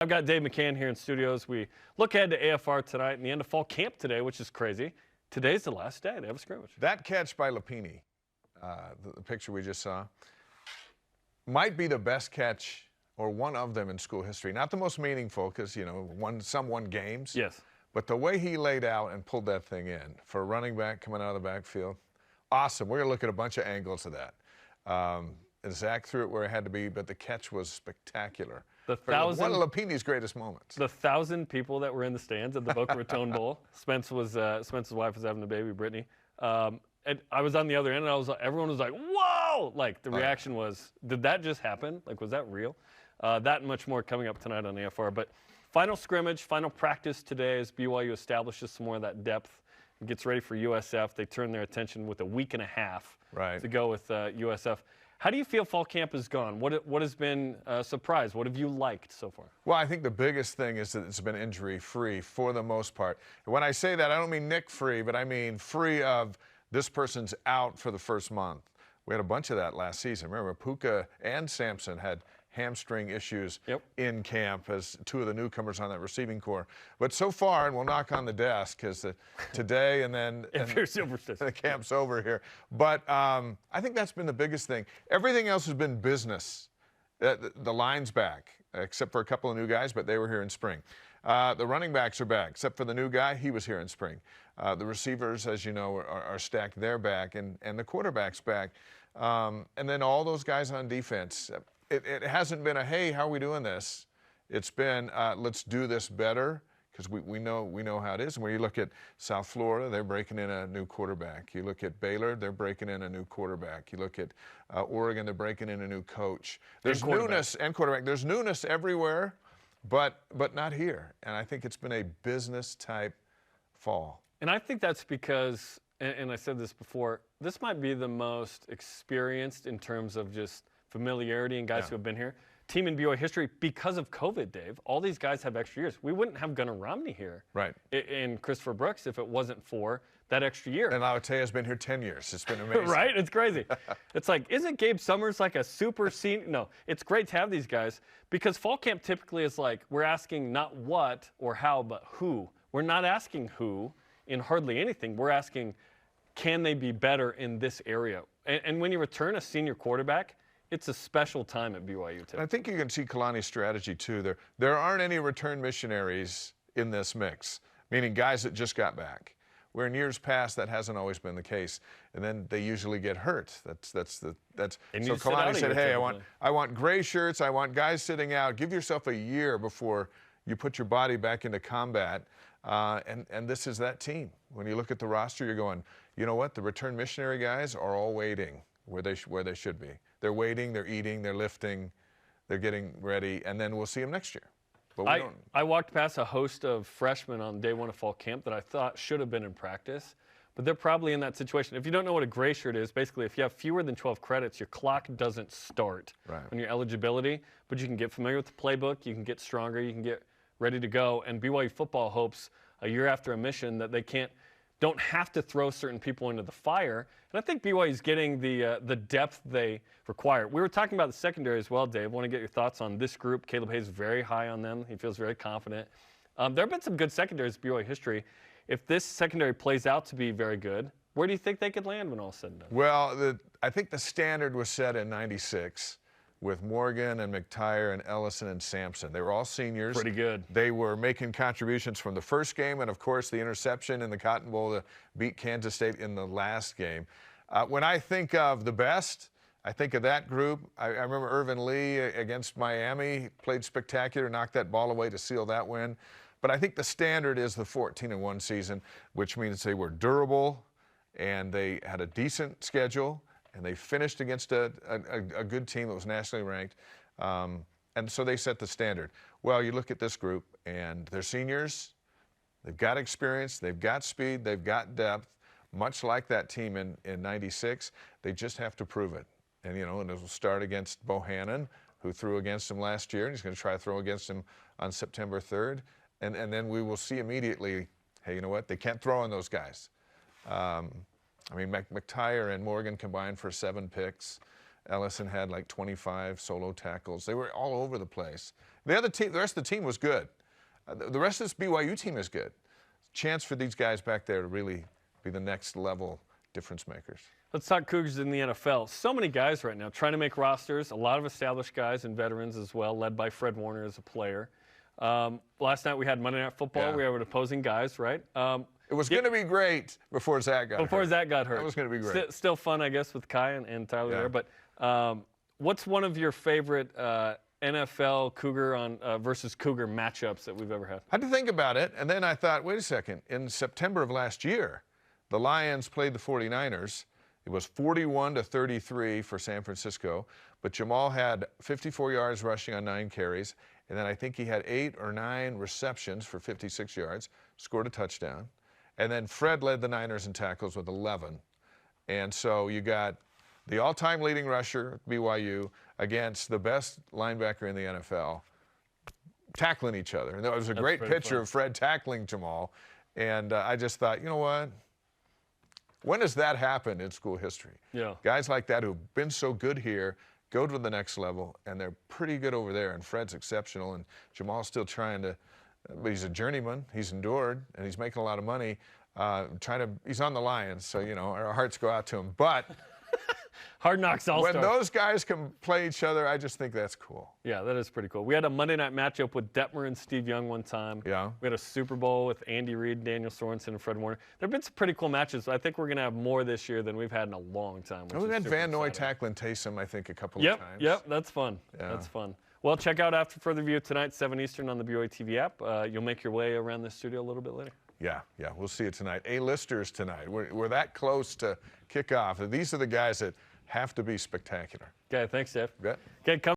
I've got Dave McCann here in studios. We look ahead to AFR tonight and the end of fall camp today, which is crazy. Today's the last day. They have a scrimmage. That catch by Lapini, the picture we just saw, might be the best catch or one of them in school history. Not the most meaningful because, you know, some won games. Yes. But the way he laid out and pulled that thing in for a running back coming out of the backfield, awesome. We're going to look at a bunch of angles of that. And Zach threw it where it had to be, but the catch was spectacular. One of Lapini's greatest moments. The 1,000 people that were in the stands at the Boca Raton Bowl. Spence's wife was having a baby, Brittany. And I was on the other end, and everyone was like, "Whoa!" Like the reaction was, "Did that just happen? Like, was that real?" That and much more coming up tonight on AFR. But final scrimmage, final practice today as BYU establishes some more of that depth and gets ready for USF. They turn their attention with a week and a half to go with USF. How do you feel fall camp has gone? What has been a surprise? What have you liked so far? Well, I think the biggest thing is that it's been injury-free for the most part. When I say that, I don't mean Nick-free, but I mean free of this person's out for the first month. We had a bunch of that last season. Remember, Puka and Sampson had hamstring issues in camp as two of the newcomers on that receiving corps. But so far, and we'll knock on the desk because today and then the camp's over here. But I think that's been the biggest thing. Everything else has been business. The line's back, except for a couple of new guys, but they were here in spring. The running backs are back, except for the new guy. He was here in spring. The receivers, as you know, are stacked. They're back, and the quarterback's back. And then all those guys on defense. It hasn't been a, hey, how are we doing this? It's been, let's do this better, because we know how it is. And when you look at South Florida, they're breaking in a new quarterback. You look at Baylor, they're breaking in a new quarterback. You look at Oregon, they're breaking in a new coach. There's newness and quarterback. There's newness everywhere, but not here. And I think it's been a business-type fall. And I think that's because, and I said this before, this might be the most experienced in terms of just familiarity and guys who have been here. Team in BYU history because of COVID, Dave. All these guys have extra years. We wouldn't have Gunnar Romney here and Christopher Brooks if it wasn't for that extra year. And Laotea's been here 10 years. It's been amazing. Right? It's crazy. It's like, isn't Gabe Summers like a super senior? No, it's great to have these guys because fall camp typically is like we're asking not what or how, but who. We're not asking who in hardly anything. We're asking, can they be better in this area? And when you return a senior quarterback, it's a special time at BYU, too. I think you can see Kalani's strategy, too. There aren't any return missionaries in this mix, meaning guys that just got back, where in years past that hasn't always been the case. And then they usually get hurt. So Kalani said, hey, I want gray shirts. I want guys sitting out. Give yourself a year before you put your body back into combat. And this is that team. When you look at the roster, you're going, you know what? The return missionary guys are all waiting where they should be. They're waiting, they're eating, they're lifting, they're getting ready, and then we'll see them next year. But I walked past a host of freshmen on day one of fall camp that I thought should have been in practice, but they're probably in that situation. If you don't know what a gray shirt is, basically if you have fewer than 12 credits, your clock doesn't start on your eligibility, but you can get familiar with the playbook, you can get stronger, you can get ready to go, and BYU football hopes a year after a mission that they don't have to throw certain people into the fire. And I think BYU is getting the depth they require. We were talking about the secondary as well, Dave. I want to get your thoughts on this group. Caleb Hayes is very high on them. He feels very confident. There have been some good secondaries in BYU history. If this secondary plays out to be very good, where do you think they could land when all is said and done? Well, I think the standard was set in '96 with Morgan and McTire and Ellison and Sampson. They were all seniors. Pretty good. They were making contributions from the first game and, of course, the interception in the Cotton Bowl to beat Kansas State in the last game. When I think of the best, I think of that group. I remember Irvin Lee against Miami, played spectacular, knocked that ball away to seal that win. But I think the standard is the 14-1 season, which means they were durable and they had a decent schedule. And they finished against a good team that was nationally ranked. And so they set the standard. Well, you look at this group, and they're seniors. They've got experience. They've got speed. They've got depth. Much like that team in '96, they just have to prove it. And, you know, and it'll start against Bohannon, who threw against him last year, and he's going to try to throw against him on September 3rd. And then we will see immediately, hey, you know what? They can't throw on those guys. I mean, McTire and Morgan combined for 7 picks. Ellison had like 25 solo tackles. They were all over the place. The other team, the rest of the team was good. The rest of this BYU team is good. Chance for these guys back there to really be the next level difference makers. Let's talk Cougars in the NFL. So many guys right now trying to make rosters, a lot of established guys and veterans as well, led by Fred Warner as a player. Last night we had Monday Night Football. Yeah. We had opposing guys, right? It was going to be great before Zach got hurt. Zach got hurt. That was going to be great. Still fun, I guess, with Kai and Tyler there. But what's one of your favorite NFL Cougar versus Cougar matchups that we've ever had? I had to think about it, and then I thought, wait a second. In September of last year, the Lions played the 49ers. It was 41-33 for San Francisco, but Jamal had 54 yards rushing on 9 carries, and then I think he had 8 or 9 receptions for 56 yards, scored a touchdown. And then Fred led the Niners in tackles with 11. And so you got the all-time leading rusher, BYU, against the best linebacker in the NFL, tackling each other. And there was a great picture of Fred tackling Jamal. And I just thought, you know what? When does that happen in school history? Yeah. Guys like that who've been so good here go to the next level, and they're pretty good over there. And Fred's exceptional, and Jamal's still trying to, but he's a journeyman. He's endured, and he's making a lot of money. He's on the Lions, so, you know, our hearts go out to him. But Hard Knocks All-Star. when those guys can play each other, I just think that's cool. Yeah, that is pretty cool. We had a Monday night matchup with Detmer and Steve Young one time. Yeah. We had a Super Bowl with Andy Reid, Daniel Sorensen, and Fred Warner. There have been some pretty cool matches. I think we're going to have more this year than we've had in a long time. And we've had Van Noy tackling Taysom, I think, a couple of times. Yep, that's fun. Yeah. That's fun. Well, check out After Further View tonight, 7 Eastern on the BYU TV app. You'll make your way around the studio a little bit later. Yeah, we'll see you tonight. A-listers tonight. We're that close to kickoff. These are the guys that have to be spectacular. Okay, thanks, Dave. Bet. Okay, come.